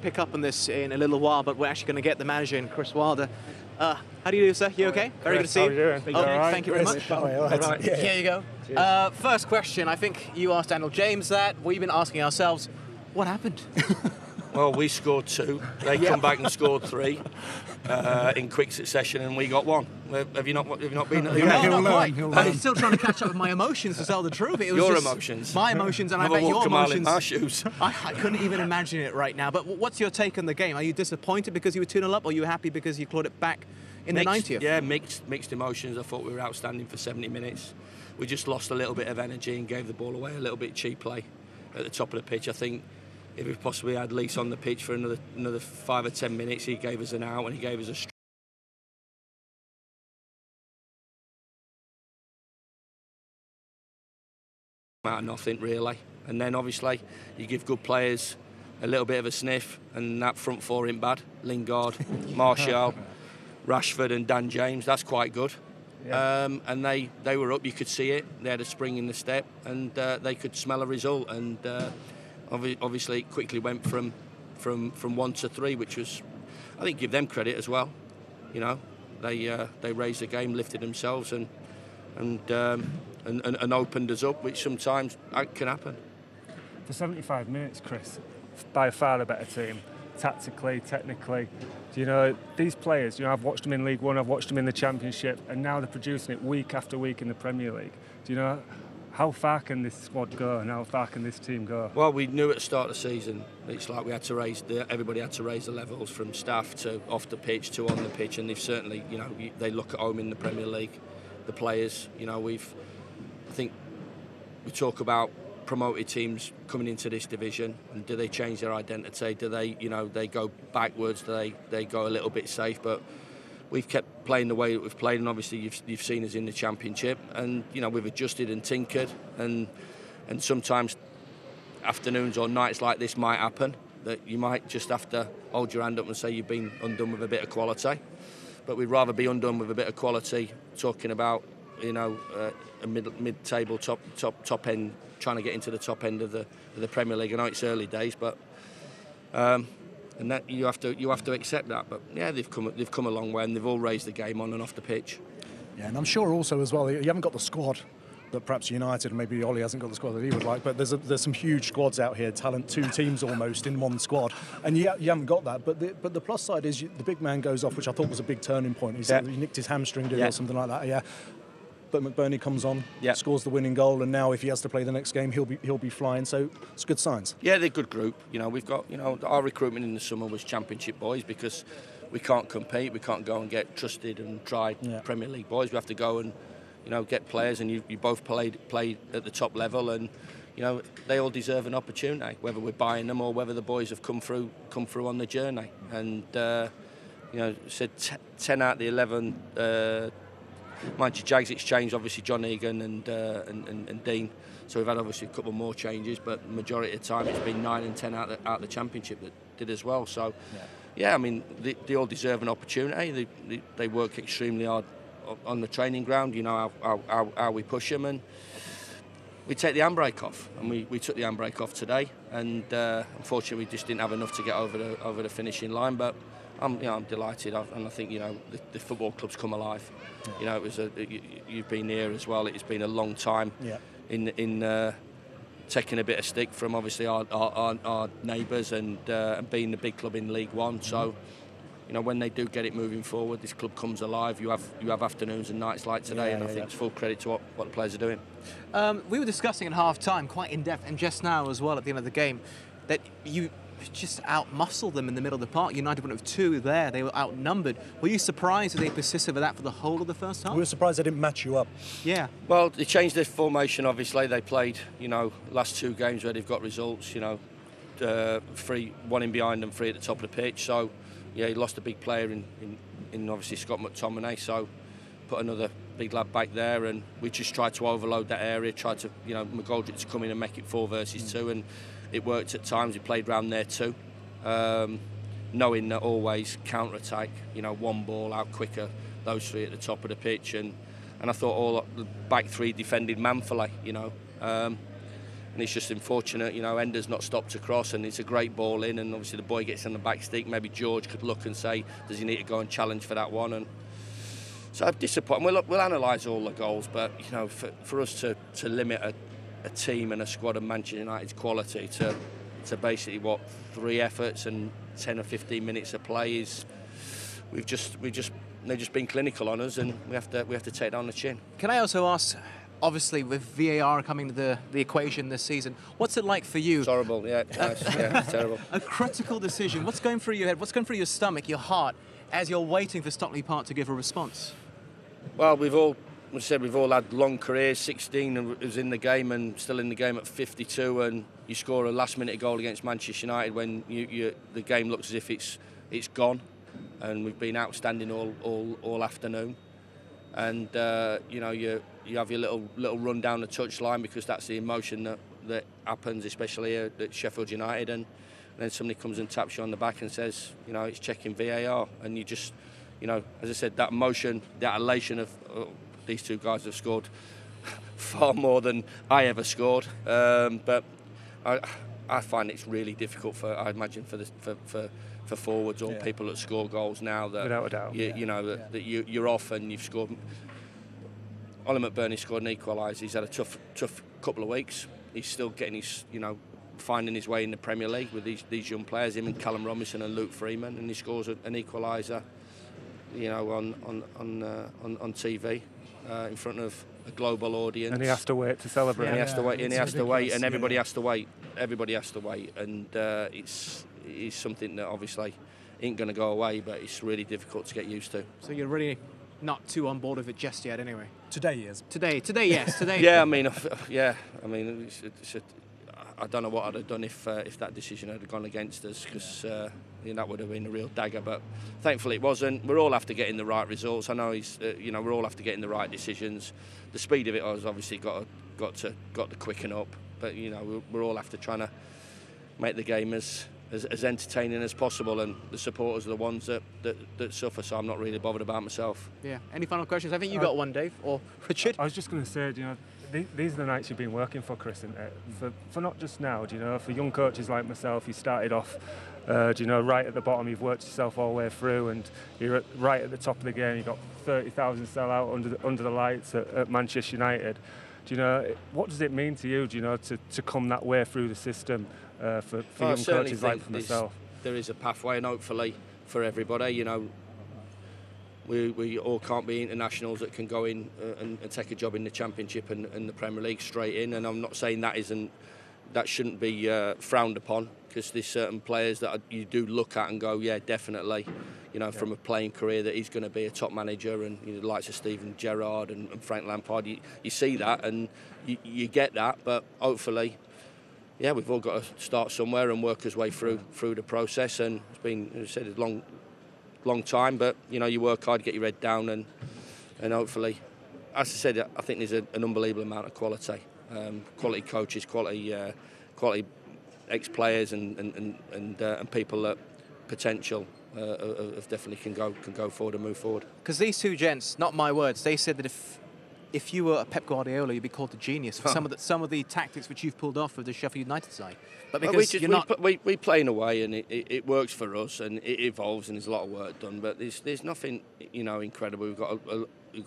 Pick up on this in a little while, but we're actually going to get the manager in, Chris Wilder. How do you do, sir? You okay? Very good to see you. How are you doing? Okay, thank you very much. All right. Yeah. Here you go. First question, I think you asked Daniel James that. We've been asking ourselves, what happened? Well, we scored 2. They come back and scored 3 in quick succession, and we got 1. Have you not been at the game? No, not quite. I'm still trying to catch up with my emotions, to tell the truth. It was Your just emotions. My emotions, and I Never bet your walked a mile in emotions. my shoes. I couldn't even imagine it right now. But what's your take on the game? Are you disappointed because you were 2-0 up, or are you happy because you clawed it back in the 90th? Yeah, mixed emotions. I thought we were outstanding for 70 minutes. We just lost a little bit of energy and gave the ball away a little bit cheaply at the top of the pitch. I think if we possibly had Lees on the pitch for another 5 or 10 minutes, he gave us an out and he gave us a out of nothing really. And then obviously you give good players a little bit of a sniff, and that front 4 ain't bad. Lingard, Martial, Rashford and Dan James, that's quite good. Yeah. And they were up, you could see it. They had a spring in the step, and they could smell a result. And obviously it quickly went from 1 to 3, which was, I think, give them credit as well. You know, they raised the game, lifted themselves, and opened us up, which sometimes can happen. For 75 minutes, Chris, by far the better team, tactically, technically. Do you know, these players, I've watched them in League One, I've watched them in the Championship, and now they're producing it week after week in the Premier League. Do you know, how far can this squad go and how far can this team go? Well, we knew at the start of the season, it's like everybody had to raise the levels from staff to off the pitch to on the pitch, and they've certainly, they look at home in the Premier League, the players, I think we talk about promoted teams coming into this division, and do they change their identity? Do they, they go backwards? Do they go a little bit safe? But we've kept playing the way that we've played, and obviously you've seen us in the Championship, and we've adjusted and tinkered, and sometimes afternoons or nights like this might happen that you might just have to hold your hand up and say you've been undone with a bit of quality. But we'd rather be undone with a bit of quality, talking about a mid-table top end, trying to get into the top end of the Premier League. I know it's early days, but and that you have to accept that. But yeah, they've come a long way, and they've all raised the game on and off the pitch. Yeah, and I'm sure also as well, you haven't got the squad that perhaps United, and maybe Ollie hasn't got the squad that he would like, but there's some huge squads out here, talent, 2 teams almost in one squad, and you haven't got that. But the plus side is the big man goes off, which I thought was a big turning point. He nicked his hamstring, or something like that. Yeah. But McBurney comes on, scores the winning goal, and now if he has to play the next game, he'll be flying. So it's good signs. Yeah, they're a good group. We've got our recruitment in the summer was Championship boys, because we can't compete. We can't go and get trusted and tried Premier League boys. We have to go and get players, and you both played at the top level, and they all deserve an opportunity, whether we're buying them or whether the boys have come through on the journey. And said 10 out of the 11. Mind you, Jags, it's changed, obviously, John Egan and Dean. So we've had obviously a couple more changes, but the majority of the time it's been 9 and 10 out of the Championship that did as well. So, yeah, I mean, they all deserve an opportunity. They work extremely hard on the training ground. How we push them, and we take the handbrake off. And we took the handbrake off today, and unfortunately we just didn't have enough to get over the finishing line. But I'm delighted, and I think the football club's come alive. It was you've been here as well. It's been a long time in taking a bit of stick from obviously our neighbours and being the big club in League One. So when they do get it moving forward, this club comes alive. You have afternoons and nights like today, and I think it's full credit to what the players are doing. We were discussing at half-time, quite in-depth, and just now as well at the end of the game, that you just out-muscled them in the middle of the park. United went with 2 there. They were outnumbered. Were you surprised that they persisted with that for the whole of the first half? We were surprised they didn't match you up. Yeah. Well, they changed their formation, obviously. They played, last 2 games where they've got results, 3, 1 in behind and 3 at the top of the pitch. So, yeah, he lost a big player in obviously Scott McTominay. So, put another big lad back there, and we just tried to overload that area, tried to, McGoldrick to come in and make it 4 versus 2, and it worked at times. He played round there too, knowing that always counter-attack, one ball out quicker, those 3 at the top of the pitch, and I thought all the back 3 defended manfully, and it's just unfortunate, you know, Ender's not stopped to cross, and it's a great ball in, and obviously the boy gets on the back stick. Maybe George could look and say, does he need to go and challenge for that one? And so I'm disappointed. We'll analyse all the goals, but you know, for us to limit a team and a squad of Manchester United's quality to basically 3 efforts and 10 or 15 minutes of play is they've just been clinical on us, and we have to take it on the chin. Can I also ask, obviously with VAR coming to the equation this season, what's it like for you? It's horrible, yeah, it's terrible. A critical decision. What's going through your head? What's going through your stomach, your heart, as you're waiting for Stockley Park to give a response? Well, we've all had long careers. 16 and was in the game and still in the game at 52, and you score a last-minute goal against Manchester United when the game looks as if it's gone, and we've been outstanding all afternoon. And you know, you have your little run down the touchline because that's the emotion that happens, especially at Sheffield United, and then somebody comes and taps you on the back and says, you know, it's checking VAR, and you just, you know, as I said, that emotion, that elation of these two guys have scored far more than I ever scored, but I find it's really difficult I imagine for forwards or people that score goals now that without a doubt, you know that you're off and you've scored. Ollie McBurney scored an equaliser. He's had a tough couple of weeks. He's still getting finding his way in the Premier League with these young players, him and Callum Robinson and Luke Freeman, and he scores an equaliser, you know, on TV in front of a global audience. And he has to wait to celebrate. And he has to wait, and he has to wait, and everybody has to wait. Everybody has to wait, and it's something that obviously ain't going to go away, but it's really difficult to get used to. So you're really not too on board with it just yet, anyway. Today he is. Today, yes, today. Yeah, I mean, I don't know what I'd have done if that decision had gone against us, because that would have been a real dagger. But thankfully it wasn't. We're all after getting the right results. I know we're all after getting the right decisions. The speed of it has obviously got to quicken up. But you know, we're all after trying to make the game as entertaining as possible, and the supporters are the ones that suffer. So I'm not really bothered about myself. Yeah. Any final questions? I think you got one, Dave, or Richard. I was just going to say, you know, these are the nights you've been working for, Chris, and for not just now, you know, for young coaches like myself. You started off, you know, right at the bottom. You've worked yourself all the way through, and you're right at the top of the game. You've got 30,000 sell out under the lights at Manchester United. Do you know, what does it mean to you? Do you know, to come that way through the system for young coaches like myself? There is a pathway, and hopefully for everybody, you know. We all can't be internationals that can go in and take a job in the Championship and the Premier League straight in. And I'm not saying that shouldn't be frowned upon, because there's certain players that you do look at and go, yeah, definitely, you know, from a playing career that he's going to be a top manager, and you know, the likes of Steven Gerrard and Frank Lampard. You see that and you get that, but hopefully, yeah, we've all got to start somewhere and work our way through the process. And it's been, as I said, a long time, but you know, you work hard, get your head down, and hopefully, as I said, I think there's an unbelievable amount of quality coaches, quality ex-players, and people that potential of definitely can go forward and move forward. Because these two gents, not my words, they said that if you were a Pep Guardiola, you'd be called a genius for some of the tactics which you've pulled off with the Sheffield United side. But because we play in a way, and it works for us, and it evolves, and there's a lot of work done. But there's nothing, you know, incredible. We've got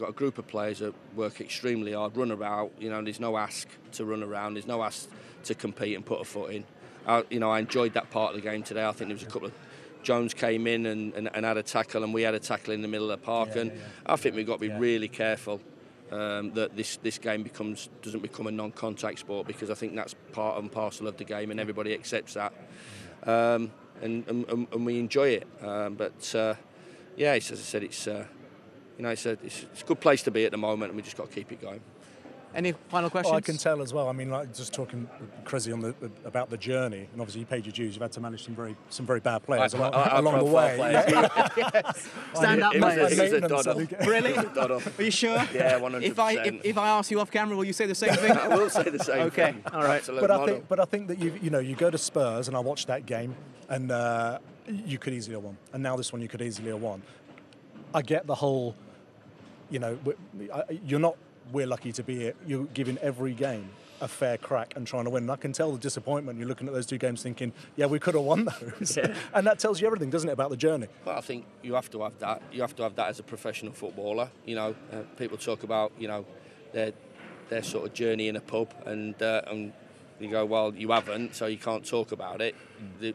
a group of players that work extremely hard, run around. You know, there's no ask to run around. There's no ask to compete and put a foot in. I enjoyed that part of the game today. I think there was a couple of Jones came in and had a tackle, and we had a tackle in the middle of the park. I think we've got to be really careful that this game doesn't become a non-contact sport, because I think that's part and parcel of the game, and everybody accepts that, and we enjoy it. Yeah, as I said, it's a good place to be at the moment, and we just got to keep it going. Any final questions? Oh, I can tell as well. I mean, like, just talking crazy about the journey, and obviously you paid your dues. You've had to manage some very bad players along the way. Yes. Stand up, mate. Really? Are you sure? Yeah, 100%. If I ask you off camera, will you say the same thing? I will say the same thing. Okay, all right. But I think that you go to Spurs, and I watched that game, and you could easily have won. And now this one, you could easily have won. I get the whole, you know, you're not. We're lucky to be here. You're giving every game a fair crack and trying to win. And I can tell the disappointment. You're looking at those 2 games thinking, yeah, we could have won those. And that tells you everything, doesn't it, about the journey? Well, I think you have to have that. You have to have that as a professional footballer. You know, people talk about, you know, their sort of journey in a pub, and you go, well, you haven't, so you can't talk about it.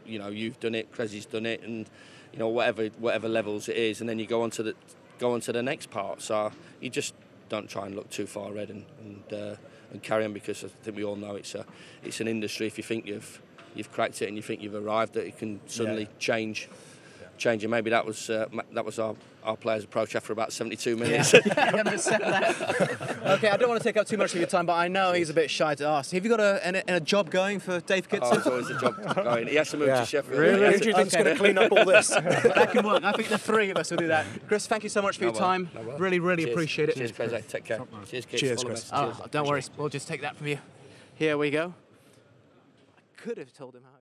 You know, you've done it, Cresy's done it, and you know, whatever levels it is, and then you go on to the next part. So you just don't try and look too far ahead and carry on, because I think we all know it's an industry. If you think you've cracked it and you think you've arrived, that it can suddenly change. And maybe that was our players' approach after about 72 minutes. Yeah, 100% okay, I don't want to take up too much of your time, but I know he's a bit shy to ask. Have you got a job going for Dave Kitson? Oh, there's always a job going. He has to move to Sheffield. Really? Who do you think's going to clean up all this? That can work. I think the 3 of us will do that. Chris, thank you so much for your time. Really appreciate it. Cheers, Chris. Take care. Cheers, kids. Cheers, Chris. Don't worry, we'll just take that from you. Here we go. I could have told him how.